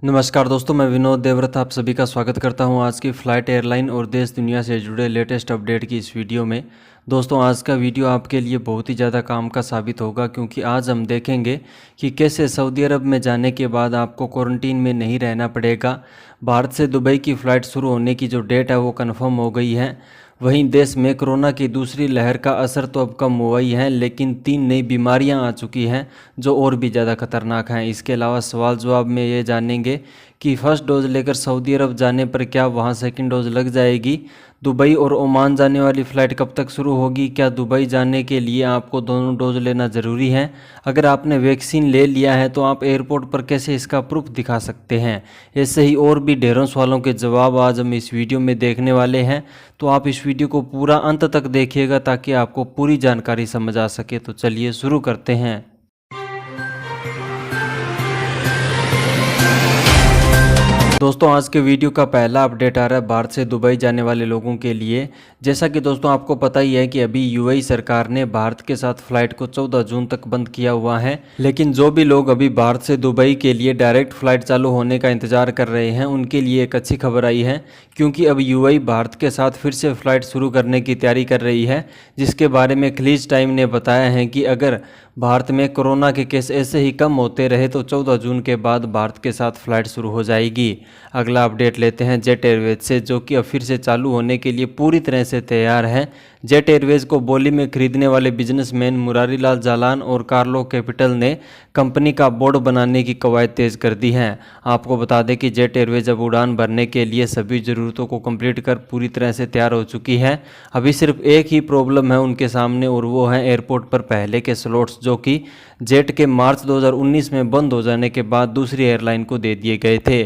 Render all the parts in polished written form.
नमस्कार दोस्तों, मैं विनोद देवव्रत आप सभी का स्वागत करता हूं आज की फ़्लाइट एयरलाइन और देश दुनिया से जुड़े लेटेस्ट अपडेट की इस वीडियो में। दोस्तों, आज का वीडियो आपके लिए बहुत ही ज़्यादा काम का साबित होगा क्योंकि आज हम देखेंगे कि कैसे सऊदी अरब में जाने के बाद आपको क्वारंटीन में नहीं रहना पड़ेगा। भारत से दुबई की फ़्लाइट शुरू होने की जो डेट है वो कन्फर्म हो गई है। वहीं देश में कोरोना की दूसरी लहर का असर तो अब कम हुआ ही है, लेकिन 3 नई बीमारियां आ चुकी हैं जो और भी ज़्यादा खतरनाक हैं। इसके अलावा सवाल जवाब में ये जानेंगे कि फर्स्ट डोज लेकर सऊदी अरब जाने पर क्या वहां सेकंड डोज लग जाएगी, दुबई और ओमान जाने वाली फ़्लाइट कब तक शुरू होगी, क्या दुबई जाने के लिए आपको दोनों डोज लेना ज़रूरी है, अगर आपने वैक्सीन ले लिया है तो आप एयरपोर्ट पर कैसे इसका प्रूफ दिखा सकते हैं। ऐसे ही और भी ढेरों सवालों के जवाब आज हम इस वीडियो में देखने वाले हैं, तो आप इस वीडियो को पूरा अंत तक देखिएगा ताकि आपको पूरी जानकारी समझ आ सके। तो चलिए शुरू करते हैं। दोस्तों, आज के वीडियो का पहला अपडेट आ रहा है भारत से दुबई जाने वाले लोगों के लिए। जैसा कि दोस्तों आपको पता ही है कि अभी यूएई सरकार ने भारत के साथ फ्लाइट को 14 जून तक बंद किया हुआ है, लेकिन जो भी लोग अभी भारत से दुबई के लिए डायरेक्ट फ्लाइट चालू होने का इंतजार कर रहे हैं उनके लिए एक अच्छी खबर आई है, क्योंकि अब यूएई भारत के साथ फिर से फ्लाइट शुरू करने की तैयारी कर रही है, जिसके बारे में खलीज टाइम ने बताया है कि अगर भारत में कोरोना के केस ऐसे ही कम होते रहे तो 14 जून के बाद भारत के साथ फ्लाइट शुरू हो जाएगी। अगला अपडेट लेते हैं जेट एयरवेज से, जो कि अब फिर से चालू होने के लिए पूरी तरह से तैयार है। जेट एयरवेज को बोली में खरीदने वाले बिजनेसमैन मुरारी लाल जालान और कार्लो कैपिटल ने कंपनी का बोर्ड बनाने की कवायद तेज कर दी है। आपको बता दें कि जेट एयरवेज अब उड़ान भरने के लिए सभी ज़रूरतों को कंप्लीट कर पूरी तरह से तैयार हो चुकी है। अभी सिर्फ एक ही प्रॉब्लम है उनके सामने, और वो है एयरपोर्ट पर पहले के स्लॉट्स, जो कि जेट के मार्च 2019 में बंद हो जाने के बाद दूसरी एयरलाइन को दे दिए गए थे।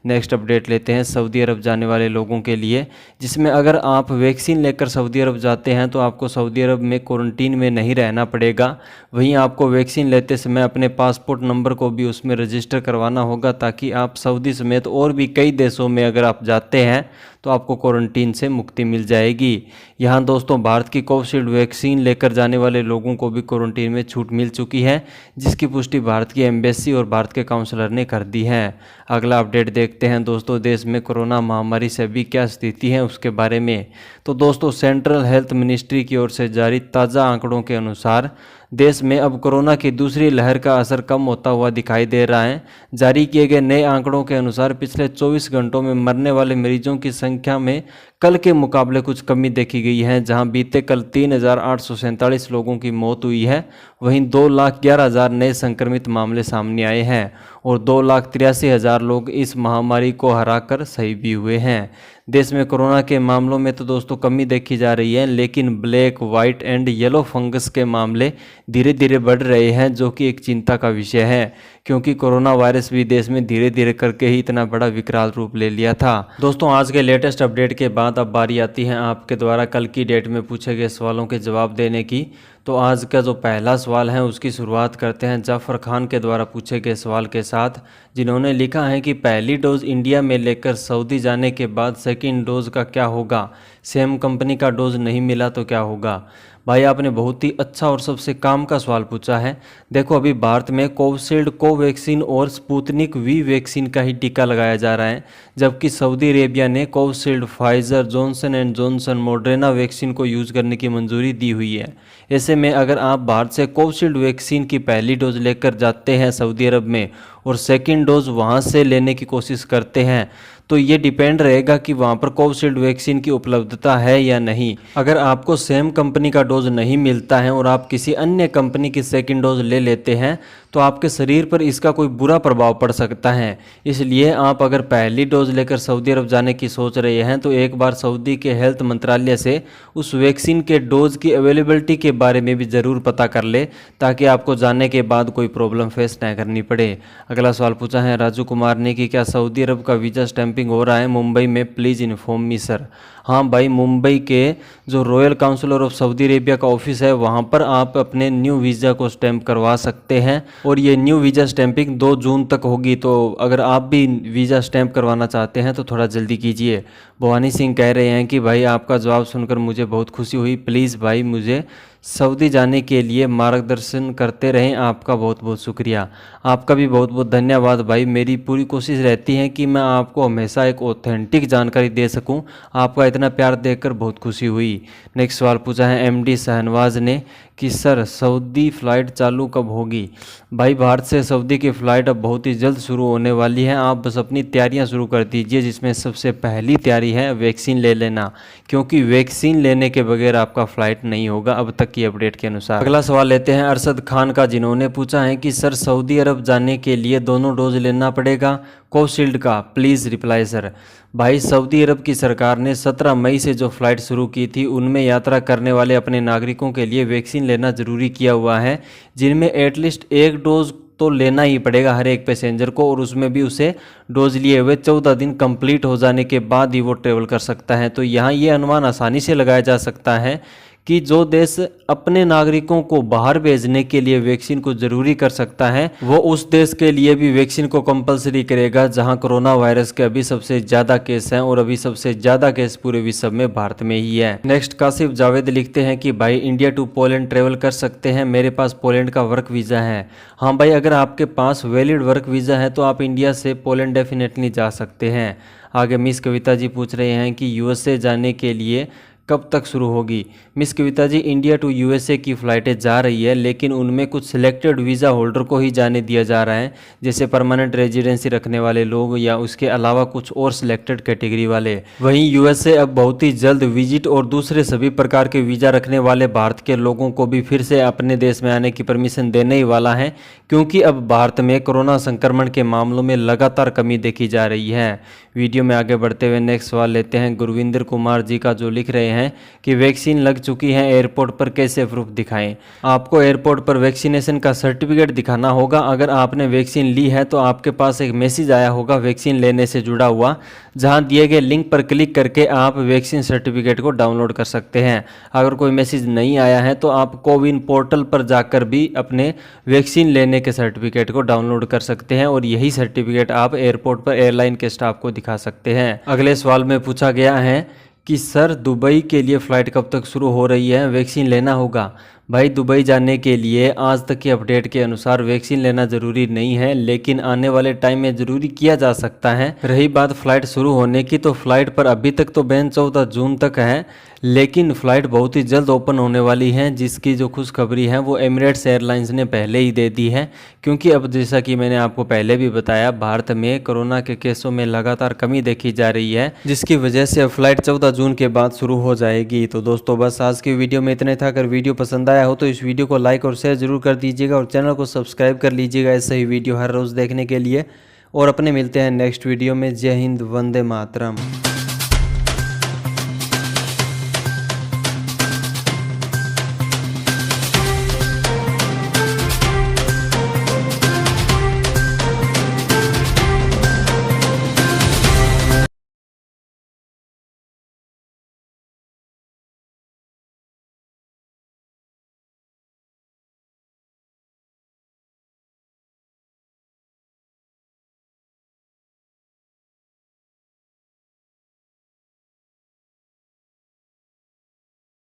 नेक्स्ट अपडेट लेते हैं सऊदी अरब जाने वाले लोगों के लिए, जिसमें अगर आप वैक्सीन लेकर सऊदी अरब जाते हैं तो आपको सऊदी अरब में क्वारंटीन में नहीं रहना पड़ेगा। वहीं आपको वैक्सीन लेते समय अपने पासपोर्ट नंबर को भी उसमें रजिस्टर करवाना होगा, ताकि आप सऊदी समेत और भी कई देशों में अगर आप जाते हैं तो आपको क्वारंटीन से मुक्ति मिल जाएगी। यहाँ दोस्तों भारत की कोविशील्ड वैक्सीन लेकर जाने वाले लोगों को भी क्वारंटीन में छूट मिल चुकी है, जिसकी पुष्टि भारत की एम्बेसी और भारत के काउंसलर ने कर दी है। अगला अपडेट देखते हैं दोस्तों, देश में कोरोना महामारी से अभी क्या स्थिति है उसके बारे में। तो दोस्तों, सेंट्रल हेल्थ मिनिस्ट्री की ओर से जारी ताज़ा आंकड़ों के अनुसार देश में अब कोरोना की दूसरी लहर का असर कम होता हुआ दिखाई दे रहा है। जारी किए गए नए आंकड़ों के अनुसार पिछले 24 घंटों में मरने वाले मरीजों की संख्या में कल के मुकाबले कुछ कमी देखी गई है, जहां बीते कल 3,847 लोगों की मौत हुई है। वहीं 2,11,000 नए संक्रमित मामले सामने आए हैं और 2,83,000 लोग इस महामारी को हराकर सही भी हुए हैं। देश में कोरोना के मामलों में तो दोस्तों कमी देखी जा रही है, लेकिन black, white and yellow fungus के मामले धीरे धीरे बढ़ रहे हैं, जो कि एक चिंता का विषय है, क्योंकि कोरोना वायरस भी देश में धीरे धीरे करके ही इतना बड़ा विकराल रूप ले लिया था। दोस्तों, आज के लेटेस्ट अपडेट के बाद अब बारी आती है आपके द्वारा कल की डेट में पूछे गए सवालों के जवाब देने की। तो आज का जो पहला सवाल है उसकी शुरुआत करते हैं जाफ़र खान के द्वारा पूछे गए सवाल के साथ, जिन्होंने लिखा है कि पहली डोज इंडिया में लेकर सऊदी जाने के बाद सेकंड डोज का क्या होगा, सेम कंपनी का डोज नहीं मिला तो क्या होगा। भाई, आपने बहुत ही अच्छा और सबसे काम का सवाल पूछा है। देखो, अभी भारत में कोविशील्ड, कोवैक्सीन और स्पुतनिक वी वैक्सीन का ही टीका लगाया जा रहा है, जबकि सऊदी अरेबिया ने Covishield, Pfizer, Johnson and Johnson, Moderna vaccine को यूज़ करने की मंजूरी दी हुई है। ऐसे में अगर आप भारत से कोविशील्ड वैक्सीन की पहली डोज लेकर जाते हैं सऊदी अरब में और सेकंड डोज वहां से लेने की कोशिश करते हैं, तो ये डिपेंड रहेगा कि वहाँ पर कोविशील्ड वैक्सीन की उपलब्धता है या नहीं। अगर आपको सेम कंपनी का डोज नहीं मिलता है और आप किसी अन्य कंपनी की सेकंड डोज ले लेते हैं तो आपके शरीर पर इसका कोई बुरा प्रभाव पड़ सकता है। इसलिए आप अगर पहली डोज लेकर सऊदी अरब जाने की सोच रहे हैं तो एक बार सऊदी के हेल्थ मंत्रालय से उस वैक्सीन के डोज की अवेलेबिलिटी के बारे में भी ज़रूर पता कर ले, ताकि आपको जाने के बाद कोई प्रॉब्लम फेस न करनी पड़े। अगला सवाल पूछा है राजू कुमार ने कि क्या सऊदी अरब का वीज़ा स्टैंपिंग हो रहा है मुंबई में, प्लीज़ इन्फॉर्म मी सर। हाँ भाई, मुंबई के जो royal councillor of Saudi Arabia का ऑफिस है वहाँ पर आप अपने न्यू वीज़ा को स्टैंप करवा सकते हैं, और ये न्यू वीज़ा स्टैंपिंग 2 जून तक होगी। तो अगर आप भी वीज़ा स्टैंप करवाना चाहते हैं तो थोड़ा जल्दी कीजिए। भवानी सिंह कह रहे हैं कि भाई आपका जवाब सुनकर मुझे बहुत खुशी हुई। प्लीज़ भाई मुझे सऊदी जाने के लिए मार्गदर्शन करते रहें। आपका बहुत बहुत शुक्रिया। आपका भी बहुत बहुत धन्यवाद भाई। मेरी पूरी कोशिश रहती है कि मैं आपको हमेशा एक ऑथेंटिक जानकारी दे सकूं। आपका इतना प्यार देखकर बहुत खुशी हुई। नेक्स्ट सवाल पूछा है एमडी शहनवाज ने कि सर सऊदी फ़्लाइट चालू कब होगी। भाई भारत से सऊदी की फ़्लाइट अब बहुत ही जल्द शुरू होने वाली है। आप बस अपनी तैयारियां शुरू कर दीजिए, जिसमें सबसे पहली तैयारी है वैक्सीन ले लेना, क्योंकि वैक्सीन लेने के बगैर आपका फ़्लाइट नहीं होगा अब तक की अपडेट के अनुसार। अगला सवाल लेते हैं अरशद खान का, जिन्होंने पूछा है कि सर सऊदी अरब जाने के लिए दोनों डोज लेना पड़ेगा कोविशील्ड का, प्लीज़ रिप्लाई सर। भाई सऊदी अरब की सरकार ने 17 मई से जो फ़्लाइट शुरू की थी उनमें यात्रा करने वाले अपने नागरिकों के लिए वैक्सीन लेना ज़रूरी किया हुआ है, जिनमें एटलीस्ट एक डोज तो लेना ही पड़ेगा हर एक पैसेंजर को, और उसमें भी उसे डोज लिए हुए 14 दिन कंप्लीट हो जाने के बाद ही वो ट्रेवल कर सकता है। तो यहाँ ये अनुमान आसानी से लगाया जा सकता है कि जो देश अपने नागरिकों को बाहर भेजने के लिए वैक्सीन को जरूरी कर सकता है, वो उस देश के लिए भी वैक्सीन को कंपलसरी करेगा जहां कोरोना वायरस के अभी सबसे ज़्यादा केस हैं, और अभी सबसे ज़्यादा केस पूरे विश्व में भारत में ही है। नेक्स्ट कासिफ जावेद लिखते हैं कि भाई इंडिया टू पोलैंड ट्रेवल कर सकते हैं, मेरे पास पोलैंड का वर्क वीज़ा है। हाँ भाई, अगर आपके पास वैलिड वर्क वीज़ा है तो आप इंडिया से पोलैंड डेफिनेटली जा सकते हैं। आगे मिस कविता जी पूछ रहे हैं कि यूएसए जाने के लिए कब तक शुरू होगी। Miss Kavita ji, India to USA की फ़्लाइटें जा रही है, लेकिन उनमें कुछ सिलेक्टेड वीज़ा होल्डर को ही जाने दिया जा रहा है, जैसे परमानेंट रेजिडेंसी रखने वाले लोग या उसके अलावा कुछ और सिलेक्टेड कैटेगरी वाले। वहीं यूएसए अब बहुत ही जल्द विजिट और दूसरे सभी प्रकार के वीज़ा रखने वाले भारत के लोगों को भी फिर से अपने देश में आने की परमिशन देने ही वाला है, क्योंकि अब भारत में कोरोना संक्रमण के मामलों में लगातार कमी देखी जा रही है। वीडियो में आगे बढ़ते हुए नेक्स्ट सवाल लेते हैं गुरविंदर कुमार जी का, जो लिख रहे हैं कि वैक्सीन लग चुकी है, एयरपोर्ट पर कैसे प्रूफ दिखाएं। आपको एयरपोर्ट पर वैक्सीनेशन का सर्टिफिकेट दिखाना होगा। अगर आपने वैक्सीन ली है तो आपके पास एक मैसेज आया होगा वैक्सीन लेने से जुड़ा हुआ, जहां दिए गए लिंक पर क्लिक करके आप वैक्सीन सर्टिफिकेट को डाउनलोड कर सकते हैं। अगर कोई मैसेज नहीं आया है तो आप कोविन पोर्टल पर जाकर भी अपने वैक्सीन लेने के सर्टिफिकेट को डाउनलोड कर सकते हैं, और यही सर्टिफिकेट आप एयरपोर्ट पर एयरलाइन के स्टाफ को दिखा सकते हैं। अगले सवाल में पूछा गया है कि सर दुबई के लिए फ़्लाइट कब तक शुरू हो रही है, वैक्सीन लेना होगा। भाई दुबई जाने के लिए आज तक की अपडेट के अनुसार वैक्सीन लेना ज़रूरी नहीं है, लेकिन आने वाले टाइम में ज़रूरी किया जा सकता है। रही बात फ़्लाइट शुरू होने की, तो फ़्लाइट पर अभी तक तो बैन 14 जून तक है, लेकिन फ़्लाइट बहुत ही जल्द ओपन होने वाली है, जिसकी जो खुशखबरी है वो एमिरेट्स एयरलाइंस ने पहले ही दे दी है, क्योंकि अब जैसा कि मैंने आपको पहले भी बताया भारत में कोरोना के केसों में लगातार कमी देखी जा रही है, जिसकी वजह से अब फ़्लाइट 14 जून के बाद शुरू हो जाएगी। तो दोस्तों बस आज की वीडियो में इतना था। अगर वीडियो पसंद आया हो तो इस वीडियो को लाइक और शेयर जरूर कर दीजिएगा, और चैनल को सब्सक्राइब कर लीजिएगा ऐसे ही वीडियो हर रोज़ देखने के लिए। और अपने मिलते हैं नेक्स्ट वीडियो में। जय हिंद, वंदे मातरम।